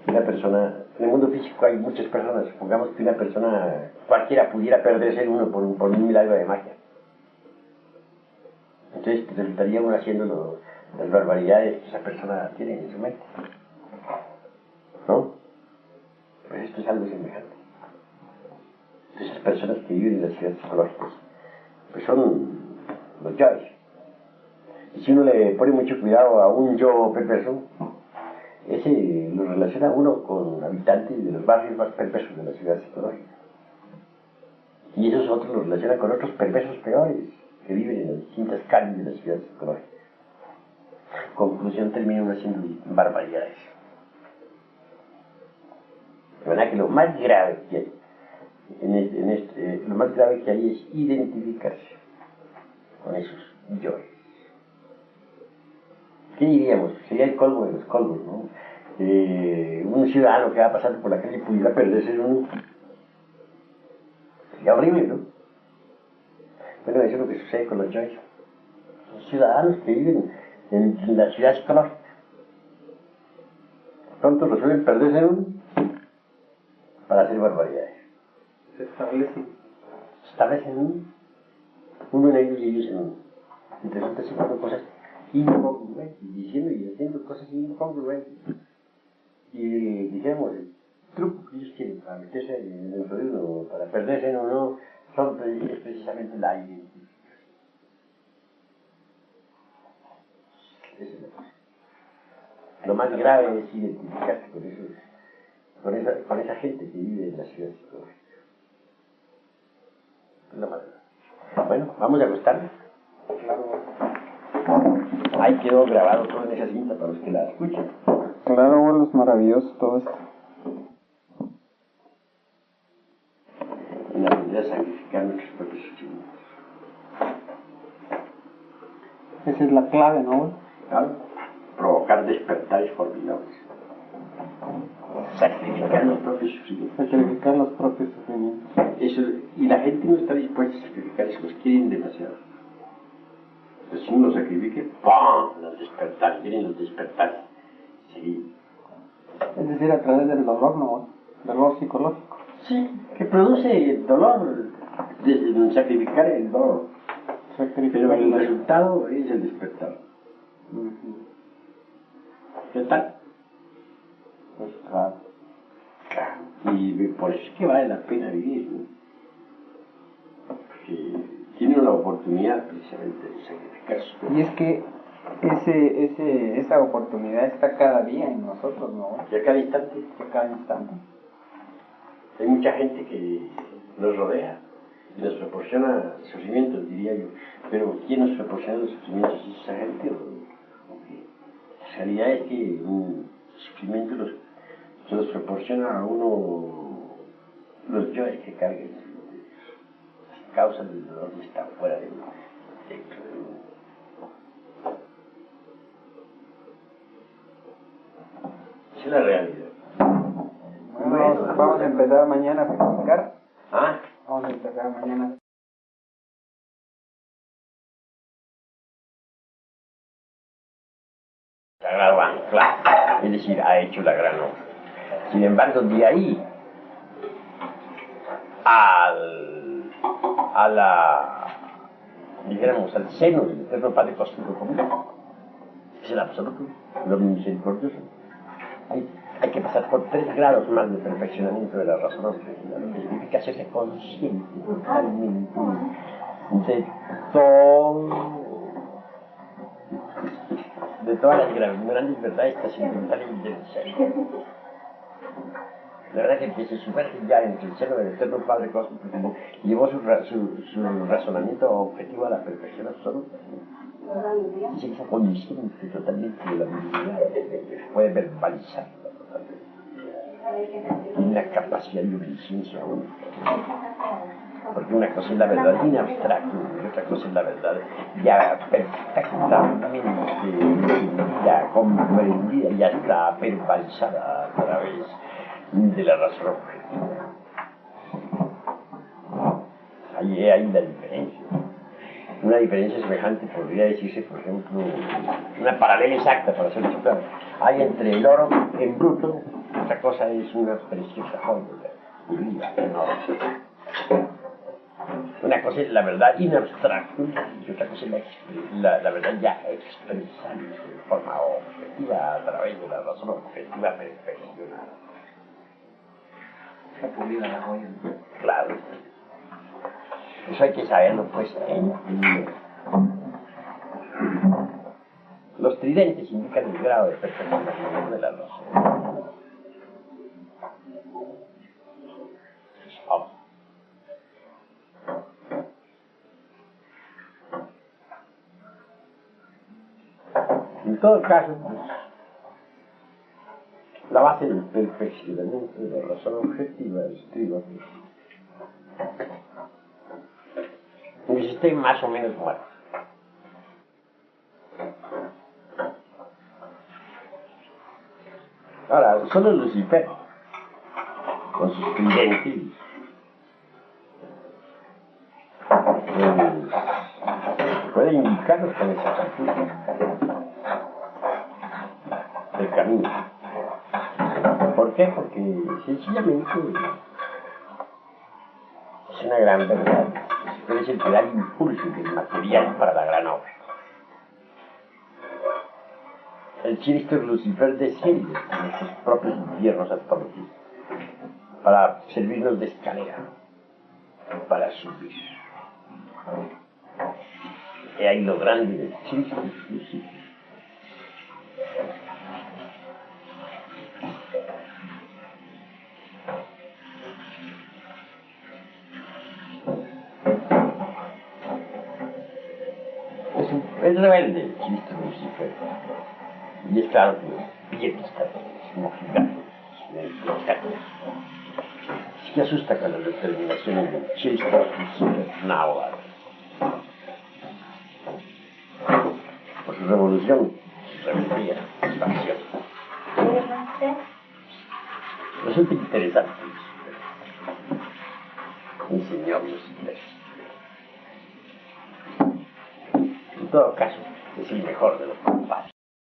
una persona. En el mundo físico hay muchas personas. Supongamos que una persona cualquiera pudiera perderse en uno por un milagro de magia. Entonces resultaría uno haciendo las barbaridades que esa persona tiene en su mente, ¿no? Pues esto es algo semejante. Esas personas que viven en las ciudades psicológicas, pues son los yoes. Y si uno le pone mucho cuidado a un yo perverso, ese lo relaciona uno con habitantes de los barrios más perversos de la ciudad psicológica. Y esos otros lo relacionan con otros perversos peores que viven en las distintas calles de la ciudad psicológica. Conclusión, termina uno haciendo barbaridades. De manera que lo más grave que hay lo más grave que hay es identificarse con esos yoes. ¿Qué diríamos? Sería el colmo de los colmos, ¿no? Un ciudadano que va pasando por la calle pudiera perderse en uno. Sería horrible, ¿no? Bueno, eso es lo que sucede con los yoes. Son ciudadanos que viven en la ciudad psicológica. Pronto resuelven perderse en uno para hacer barbaridades. Se establecen uno en ellos y ellos en uno. Y resulta haciendo cosas incongruentes, diciendo y haciendo cosas incongruentes. Y dijéramos, el truco que ellos tienen para meterse dentro de uno, para perderse en uno, es precisamente la identificación. Esa es la cosa. Lo más grave es identificarse con esa gente que vive en la ciudad psicológica. No más. Bueno, vamos a acostarnos. Claro. Ahí quedó grabado todo en esa cinta para los que la escuchan. Claro, bueno, es maravilloso todo esto. En la medida de sacrificar nuestros propios sentimientos. Esa es la clave, ¿no? Claro. Provocar despertares formidables. Sacrificar los propios sufrimientos. Sacrificar los propios sufrimientos. Eso, y la gente no está dispuesta a sacrificar eso, los quieren demasiado. Entonces, si uno lo sacrifique, ¡pum! Los despertares, vienen los despertares. Sí. Es decir, a través del dolor, ¿no? Dolor psicológico. Sí, que produce dolor, sacrificar el dolor. Pero el resultado es el despertar. ¿Qué tal? Pues claro. Claro. Y por eso es que vale la pena vivir, ¿no? Porque tiene una oportunidad precisamente de sacrificarse. Y es que esa oportunidad está cada día en nosotros, ¿no? Y a cada instante. A cada instante. Hay mucha gente que nos rodea y nos proporciona sufrimientos, diría yo. Pero ¿quién nos proporciona los sufrimientos? ¿Es esa gente o qué? La realidad es que un sufrimiento se los proporciona a uno los yoes que cargan. Las causas del dolor no están fuera de uno, dentro de uno. Esa es la realidad. Bueno, vamos a empezar mañana a sacrificar. ¿Ah? Vamos a empezar mañana. Sagrado ancla, es decir, ha hecho la gran obra. Sin embargo, de ahí dijéramos, al seno del Eterno Padre Cósmico Común, es el absoluto, lo misericordioso. Hay que pasar por 3 grados más de perfeccionamiento de la razón objetiva, lo que significa hacerse consciente totalmente de todas las grandes verdades trascendentales del ser. La verdad es que se sumerge ya en el seno del Eterno Padre Cósmico Común, llevó su razonamiento objetivo a la perfección absoluta. Y se hizo consciente totalmente de la divinidad, puede verbalizarla totalmente. Tiene una capacidad de omnisciencia única. Porque una cosa es la verdad in abstracto y otra cosa es la verdad ya perfectamente ya comprendida, ya está verbalizada a través de la razón objetiva. Ahí hay la diferencia. Una diferencia semejante podría decirse, por ejemplo, una paralela exacta, para hacerlo claro. Hay entre el oro en bruto, otra cosa es una preciosa joya, una cosa es la verdad in abstracto y otra cosa es la verdad ya expresada de forma objetiva a través de la razón objetiva perfeccionada. Está pulida la joya. Claro. Eso hay que saberlo, pues, Los tridentes indican el grado de perfeccionamiento de la razón. En todo caso, pues, la base del perfeccionamiento de la razón objetiva estriba en que esté más o menos muerto. Ahora, solo Lucifer, con sus tridentes, puede indicarnos con exactitud el camino. ¿Por qué? Porque sencillamente es una gran verdad. Pero es el que da el impulso del material para la gran obra. El chiste Lucifer desciende en nuestros propios infiernos atómicos para servirnos de escalera, para subir. Y ahí lo grande del chiste Lucifer. Es rebelde el chiste Lucifer. Y es claro que piedista, es como gigante, es que asusta con la determinación del chiste Lucifer náhuatl. Por su revolución, su rebeldía, su expansión. Resulta interesante un señor Lucifer. En todo caso, es el mejor de los compadres.